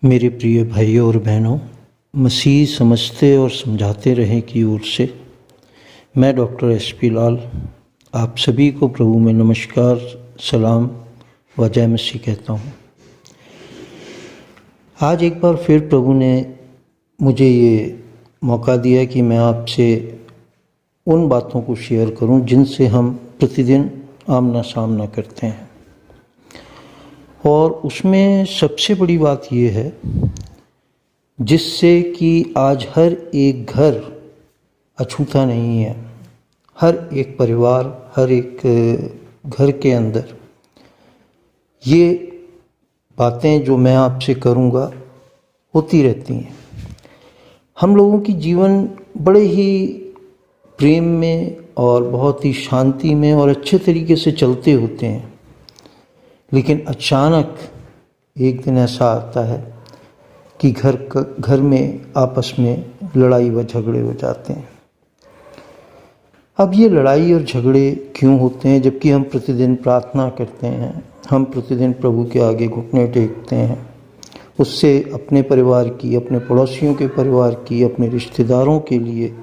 मेरे प्रिय भाइयों और बहनों, मसीह समझते और समझाते रहें की ओर से मैं डॉक्टर एस.पी. लाल आप सभी को प्रभु में नमस्कार, सलाम व जय मसीह कहता हूँ। आज एक बार फिर प्रभु ने मुझे ये मौका दिया कि मैं आपसे उन बातों को शेयर करूं जिनसे हम प्रतिदिन आमना सामना करते हैं। और उसमें सबसे बड़ी बात ये है जिससे कि आज हर एक घर अछूता नहीं है। हर एक परिवार, हर एक घर के अंदर ये बातें जो मैं आपसे करूँगा होती रहती हैं। हम लोगों की जीवन बड़े ही प्रेम में और बहुत ही शांति में और अच्छे तरीके से चलते होते हैं, लेकिन अचानक एक दिन ऐसा आता है कि घर में आपस में लड़ाई व झगड़े हो जाते हैं। अब ये लड़ाई और झगड़े क्यों होते हैं जबकि हम प्रतिदिन प्रार्थना करते हैं, हम प्रतिदिन प्रभु के आगे घुटने टेकते हैं, उससे अपने परिवार की, अपने पड़ोसियों के परिवार की, अपने रिश्तेदारों के लिए,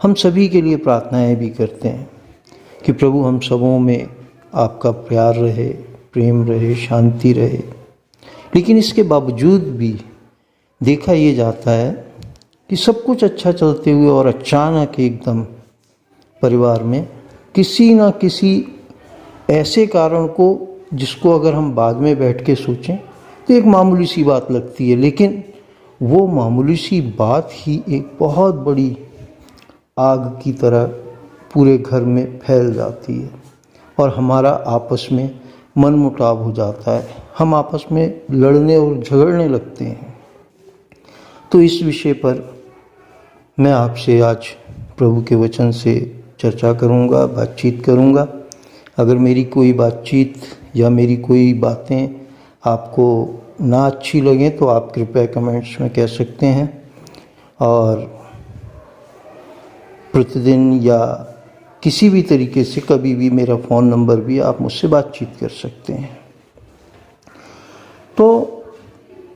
हम सभी के लिए प्रार्थनाएं भी करते हैं कि प्रभु हम सबों में आपका प्यार रहे, प्रेम रहे, शांति रहे। लेकिन इसके बावजूद भी देखा ये जाता है कि सब कुछ अच्छा चलते हुए और अचानक एकदम परिवार में किसी ना किसी ऐसे कारण को जिसको अगर हम बाद में बैठ के सोचें तो एक मामूली सी बात लगती है, लेकिन वो मामूली सी बात ही एक बहुत बड़ी आग की तरह पूरे घर में फैल जाती है और हमारा आपस में मनमुटाव हो जाता है। हम आपस में लड़ने और झगड़ने लगते हैं। तो इस विषय पर मैं आपसे आज प्रभु के वचन से चर्चा करूंगा, बातचीत करूंगा। अगर मेरी कोई बातचीत या मेरी कोई बातें आपको ना अच्छी लगें तो आप कृपया कमेंट्स में कह सकते हैं, और प्रतिदिन या किसी भी तरीके से कभी भी मेरा फ़ोन नंबर भी आप मुझसे बातचीत कर सकते हैं। तो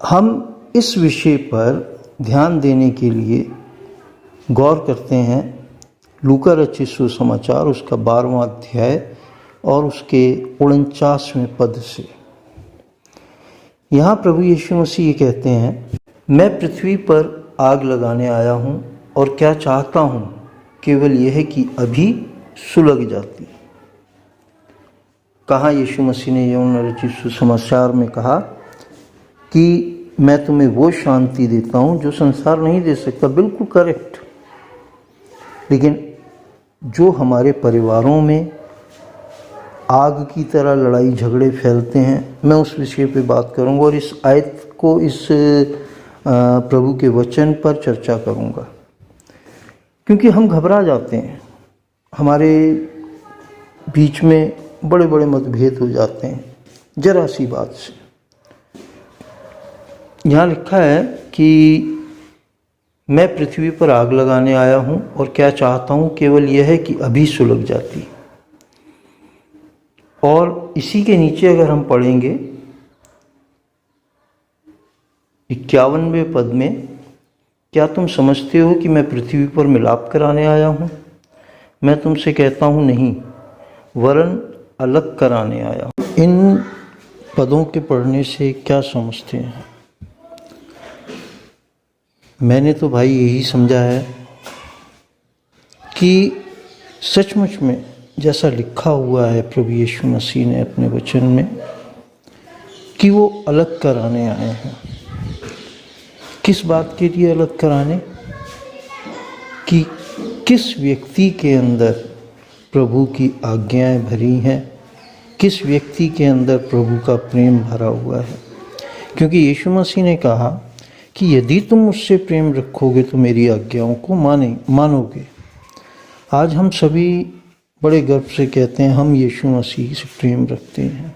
हम इस विषय पर ध्यान देने के लिए गौर करते हैं लूका रचित सुसमाचार उसका 12वां अध्याय और उसके 49वें पद से। यहाँ प्रभु यीशु मसीह ये कहते हैं, मैं पृथ्वी पर आग लगाने आया हूँ और क्या चाहता हूँ केवल यह है कि अभी सुलग जाती। कहा यीशु मसीह ने यूहन्ना रचित सुसमाचार में कहा कि मैं तुम्हें वो शांति देता हूँ जो संसार नहीं दे सकता। बिल्कुल करेक्ट। लेकिन जो हमारे परिवारों में आग की तरह लड़ाई झगड़े फैलते हैं, मैं उस विषय पे बात करूँगा और इस आयत को, इस प्रभु के वचन पर चर्चा करूँगा, क्योंकि हम घबरा जाते हैं। हमारे बीच में बड़े बड़े मतभेद हो जाते हैं जरा सी बात से। यहाँ लिखा है कि मैं पृथ्वी पर आग लगाने आया हूँ और क्या चाहता हूँ केवल यह है कि अभी सुलग जाती। और इसी के नीचे अगर हम पढ़ेंगे 51वें पद में, क्या तुम समझते हो कि मैं पृथ्वी पर मिलाप कराने आया हूँ? मैं तुमसे कहता हूँ नहीं, वरन अलग कराने आया हूँ। इन पदों के पढ़ने से क्या समझते हैं? मैंने तो भाई यही समझा है कि सचमुच में जैसा लिखा हुआ है प्रभु यीशु मसीह ने अपने वचन में कि वो अलग कराने आए हैं। किस बात के लिए अलग कराने? कि किस व्यक्ति के अंदर प्रभु की आज्ञाएं भरी हैं, किस व्यक्ति के अंदर प्रभु का प्रेम भरा हुआ है। क्योंकि यीशु मसीह ने कहा कि यदि तुम मुझसे प्रेम रखोगे तो मेरी आज्ञाओं को मानोगे। आज हम सभी बड़े गर्व से कहते हैं हम यीशु मसीह से प्रेम रखते हैं,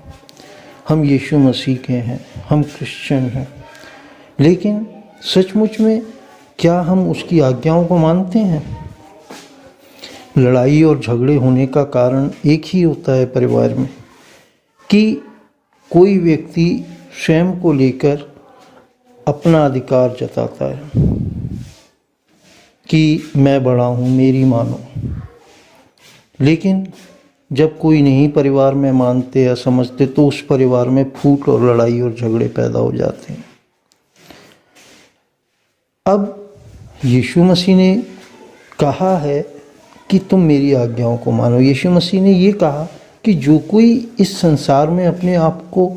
हम यीशु मसीह के हैं, हम क्रिश्चियन हैं। लेकिन सचमुच में क्या हम उसकी आज्ञाओं को मानते हैं? लड़ाई और झगड़े होने का कारण एक ही होता है परिवार में कि कोई व्यक्ति स्वयं को लेकर अपना अधिकार जताता है कि मैं बड़ा हूँ, मेरी मानो। लेकिन जब कोई नहीं परिवार में मानते या समझते तो उस परिवार में फूट और लड़ाई और झगड़े पैदा हो जाते हैं। अब यीशु मसीह ने कहा है कि तुम मेरी आज्ञाओं को मानो। यीशु मसीह ने ये कहा कि जो कोई इस संसार में अपने आप को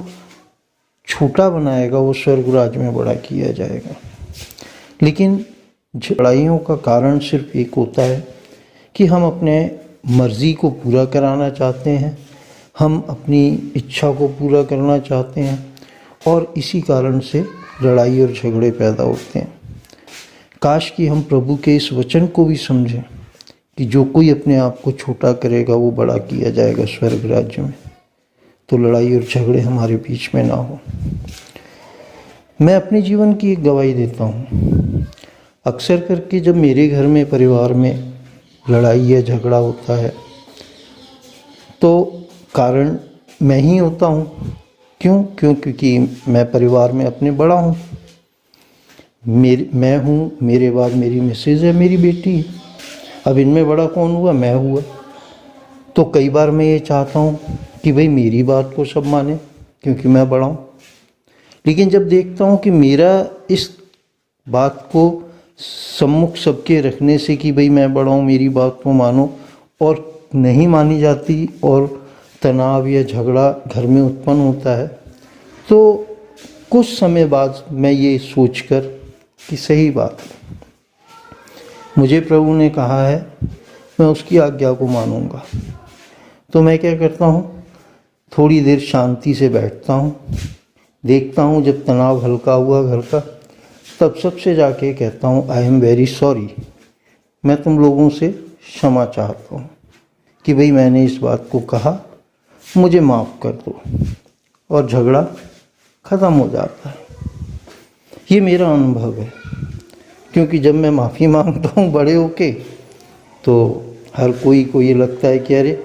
छोटा बनाएगा वो स्वर्ग राज्य में बड़ा किया जाएगा। लेकिन लड़ाइयों का कारण सिर्फ एक होता है कि हम अपने मर्ज़ी को पूरा कराना चाहते हैं, हम अपनी इच्छा को पूरा करना चाहते हैं और इसी कारण से लड़ाई और झगड़े पैदा होते हैं। काश कि हम प्रभु के इस वचन को भी समझें कि जो कोई अपने आप को छोटा करेगा वो बड़ा किया जाएगा स्वर्ग राज्य में, तो लड़ाई और झगड़े हमारे बीच में ना हो। मैं अपने जीवन की एक गवाही देता हूँ। अक्सर करके जब मेरे घर में परिवार में लड़ाई या झगड़ा होता है तो कारण मैं ही होता हूँ। क्योंकि मैं परिवार में अपने बड़ा हूँ। मैं हूँ, मेरे बाद मेरी मिसेज है, मेरी बेटी है। अब इनमें बड़ा कौन हुआ? मैं हुआ। तो कई बार मैं ये चाहता हूँ कि भाई मेरी बात को सब माने क्योंकि मैं बड़ा हूँ। लेकिन जब देखता हूँ कि मेरा इस बात को सम्मुख सबके रखने से कि भाई मैं बड़ा हूँ, मेरी बात को मानो, और नहीं मानी जाती और तनाव या झगड़ा घर में उत्पन्न होता है, तो कुछ समय बाद मैं ये सोचकर कि सही बात है, मुझे प्रभु ने कहा है, मैं उसकी आज्ञा को मानूंगा। तो मैं क्या करता हूँ, थोड़ी देर शांति से बैठता हूँ, देखता हूँ जब तनाव हल्का हुआ घर का, तब सबसे जाके कहता हूँ आई एम वेरी सॉरी, मैं तुम लोगों से क्षमा चाहता हूँ कि भाई मैंने इस बात को कहा, मुझे माफ़ कर दो, और झगड़ा ख़त्म हो जाता है। ये मेरा अनुभव है, क्योंकि जब मैं माफ़ी मांगता हूँ बड़े होके तो हर कोई को ये लगता है कि अरे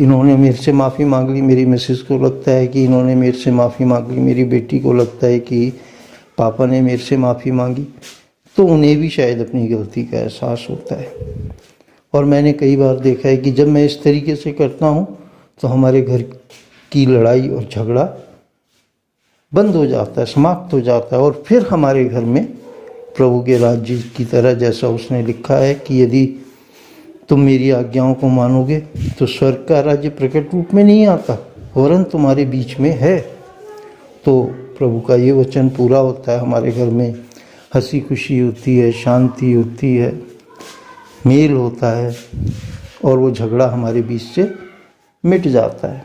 इन्होंने मेरे से माफ़ी मांग ली, मेरी मिसेस को लगता है कि इन्होंने मेरे से माफ़ी मांग ली, मेरी बेटी को लगता है कि पापा ने मेरे से माफ़ी मांगी, तो उन्हें भी शायद अपनी गलती का एहसास होता है। और मैंने कई बार देखा है कि जब मैं इस तरीके से करता हूँ तो हमारे घर की लड़ाई और झगड़ा बंद हो जाता है, समाप्त हो जाता है, और फिर हमारे घर में प्रभु के राज्य की तरह, जैसा उसने लिखा है कि यदि तुम मेरी आज्ञाओं को मानोगे तो स्वर्ग का राज्य प्रकट रूप में नहीं आता वरन तुम्हारे बीच में है। तो प्रभु का ये वचन पूरा होता है, हमारे घर में हंसी खुशी होती है, शांति होती है, मेल होता है, और वो झगड़ा हमारे बीच से मिट जाता है।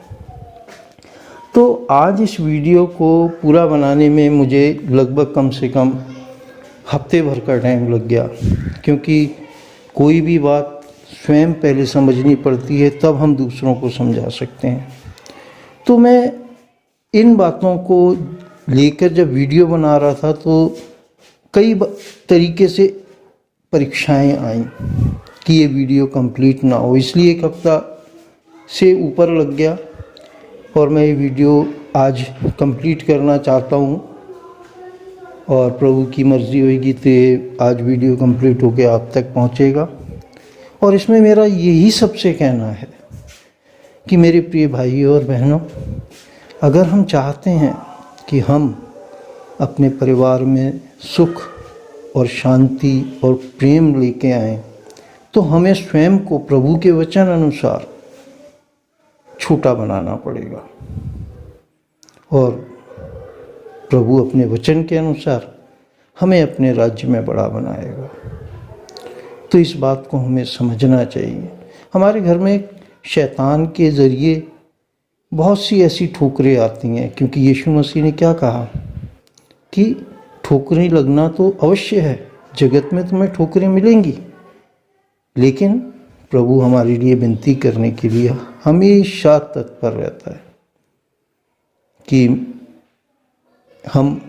तो आज इस वीडियो को पूरा बनाने में मुझे लगभग कम से कम हफ्ते भर का टाइम लग गया, क्योंकि कोई भी बात स्वयं पहले समझनी पड़ती है, तब हम दूसरों को समझा सकते हैं। तो मैं इन बातों को लेकर जब वीडियो बना रहा था तो कई तरीके से परीक्षाएं आईं कि ये वीडियो कंप्लीट ना हो, इसलिए एक हफ्ता से ऊपर लग गया और मैं ये वीडियो आज कंप्लीट करना चाहता हूँ, और प्रभु की मर्ज़ी होगी तो आज वीडियो कंप्लीट होकर आप तक पहुँचेगा। और इसमें मेरा यही सबसे कहना है कि मेरे प्रिय भाइयों और बहनों, अगर हम चाहते हैं कि हम अपने परिवार में सुख और शांति और प्रेम लेके आएं, तो हमें स्वयं को प्रभु के वचन अनुसार छोटा बनाना पड़ेगा, और प्रभु अपने वचन के अनुसार हमें अपने राज्य में बड़ा बनाएगा। तो इस बात को हमें समझना चाहिए। हमारे घर में शैतान के ज़रिए बहुत सी ऐसी ठोकरें आती हैं, क्योंकि यीशु मसीह ने क्या कहा कि ठोकरें लगना तो अवश्य है, जगत में तुम्हें ठोकरें मिलेंगी, लेकिन प्रभु हमारे लिए विनती करने के लिए हमेशा तत्पर रहता है कि हम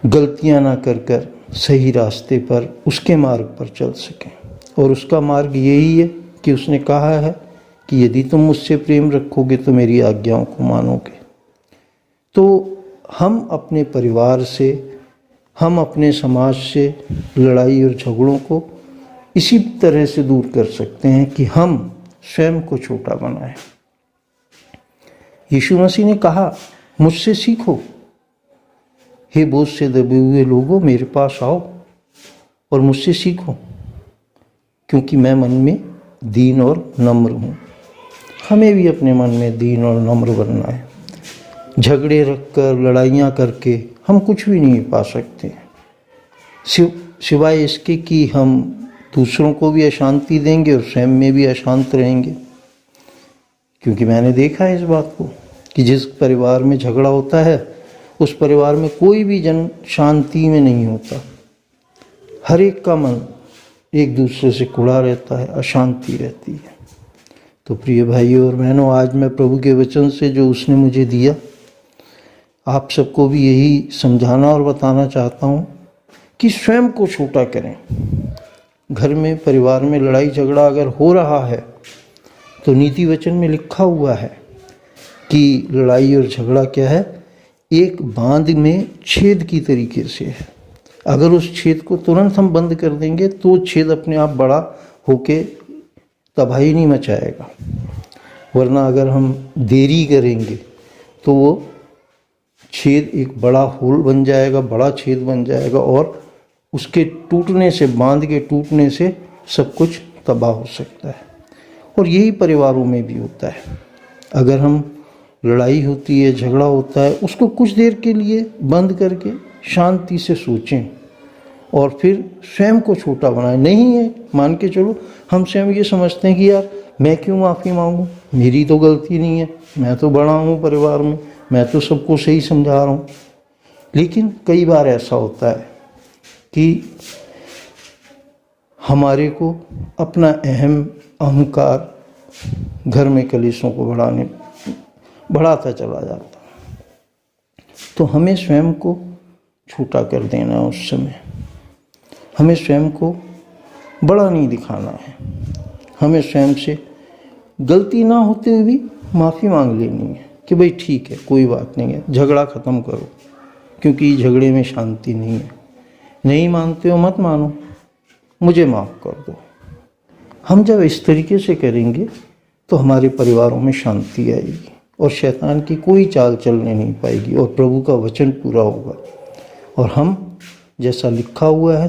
गलतियां ना कर सही रास्ते पर, उसके मार्ग पर चल सकें। और उसका मार्ग यही है कि उसने कहा है कि यदि तुम मुझसे प्रेम रखोगे तो मेरी आज्ञाओं को मानोगे। तो हम अपने परिवार से, हम अपने समाज से लड़ाई और झगड़ों को इसी तरह से दूर कर सकते हैं कि हम स्वयं को छोटा बनाएं। यीशु मसीह ने कहा, मुझसे सीखो, हे बोझ से दबे हुए लोगों, मेरे पास आओ और मुझसे सीखो, क्योंकि मैं मन में दीन और नम्र हूँ। हमें भी अपने मन में दीन और नम्र बनना है। झगड़े रखकर, लड़ाइयाँ करके हम कुछ भी नहीं पा सकते, सिवाय इसके कि हम दूसरों को भी अशांति देंगे और स्वयं में भी अशांत रहेंगे। क्योंकि मैंने देखा है इस बात को कि जिस परिवार में झगड़ा होता है उस परिवार में कोई भी जन शांति में नहीं होता। हर एक का मन एक दूसरे से कुढ़ा रहता है, अशांति रहती है। तो प्रिय भाइयों और बहनों, आज मैं प्रभु के वचन से जो उसने मुझे दिया, आप सबको भी यही समझाना और बताना चाहता हूँ कि स्वयं को छोटा करें। घर में, परिवार में लड़ाई झगड़ा अगर हो रहा है तो नीति वचन में लिखा हुआ है कि लड़ाई और झगड़ा क्या है, एक बांध में छेद की तरीके से है। अगर उस छेद को तुरंत हम बंद कर देंगे तो छेद अपने आप बड़ा होके तबाही नहीं मचाएगा, वरना अगर हम देरी करेंगे तो वो छेद एक बड़ा होल बन जाएगा, बड़ा छेद बन जाएगा और उसके टूटने से, बांध के टूटने से सब कुछ तबाह हो सकता है। और यही परिवारों में भी होता है। अगर हम लड़ाई होती है, झगड़ा होता है, उसको कुछ देर के लिए बंद करके शांति से सोचें और फिर स्वयं को छोटा बनाएं। नहीं है, मान के चलो हम स्वयं ये समझते हैं कि यार मैं क्यों माफ़ी मांगूं, मेरी तो गलती नहीं है, मैं तो बड़ा हूँ परिवार में, मैं तो सबको सही समझा रहा हूँ। लेकिन कई बार ऐसा होता है कि हमारे को अपना अहंकार घर में कलेशों को बढ़ाता चला जाता। तो हमें स्वयं को छोटा कर देना है। उस समय हमें स्वयं को बड़ा नहीं दिखाना है। हमें स्वयं से गलती ना होते हुए भी माफ़ी मांग लेनी है कि भाई ठीक है, कोई बात नहीं है, झगड़ा ख़त्म करो, क्योंकि झगड़े में शांति नहीं है। नहीं मानते हो मत मानो, मुझे माफ़ कर दो। हम जब इस तरीके से करेंगे तो हमारे परिवारों में शांति आएगी और शैतान की कोई चाल चलने नहीं पाएगी और प्रभु का वचन पूरा होगा। और हम, जैसा लिखा हुआ है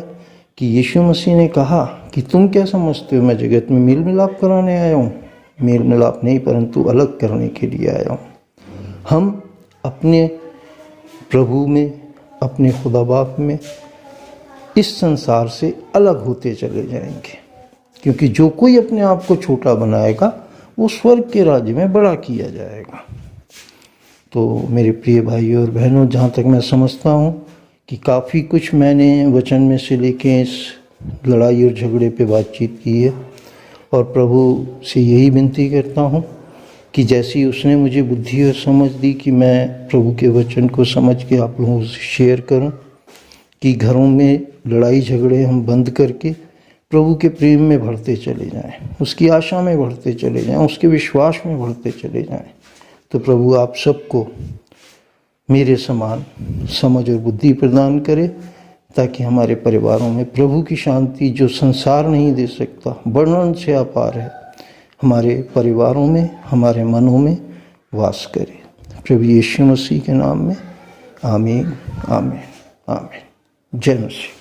कि यीशु मसीह ने कहा कि तुम क्या समझते हो मैं जगत में मेल मिलाप कराने आया हूँ? मेल मिलाप नहीं, परंतु अलग करने के लिए आया हूँ। हम अपने प्रभु में, अपने खुदा बाप में, इस संसार से अलग होते चले जाएंगे, क्योंकि जो कोई अपने आप को छोटा बनाएगा वो स्वर्ग के राज्य में बड़ा किया जाएगा। तो मेरे प्रिय भाइयों और बहनों, जहाँ तक मैं समझता हूँ कि काफ़ी कुछ मैंने वचन में से लेके इस लड़ाई और झगड़े पे बातचीत की है और प्रभु से यही विनती करता हूँ कि जैसी उसने मुझे बुद्धि और समझ दी कि मैं प्रभु के वचन को समझ के आप लोगों से शेयर करूँ, कि घरों में लड़ाई झगड़े हम बंद करके प्रभु के प्रेम में बढ़ते चले जाएं, उसकी आशा में बढ़ते चले जाएं, उसके विश्वास में बढ़ते चले जाएं। तो प्रभु आप सबको मेरे समान समझ और बुद्धि प्रदान करे, ताकि हमारे परिवारों में प्रभु की शांति जो संसार नहीं दे सकता, वर्णन से अपार है, हमारे परिवारों में, हमारे मनों में वास करे। प्रभु यीशु मसीह के नाम में आमीन, आमीन, आमीन। जय मसीह।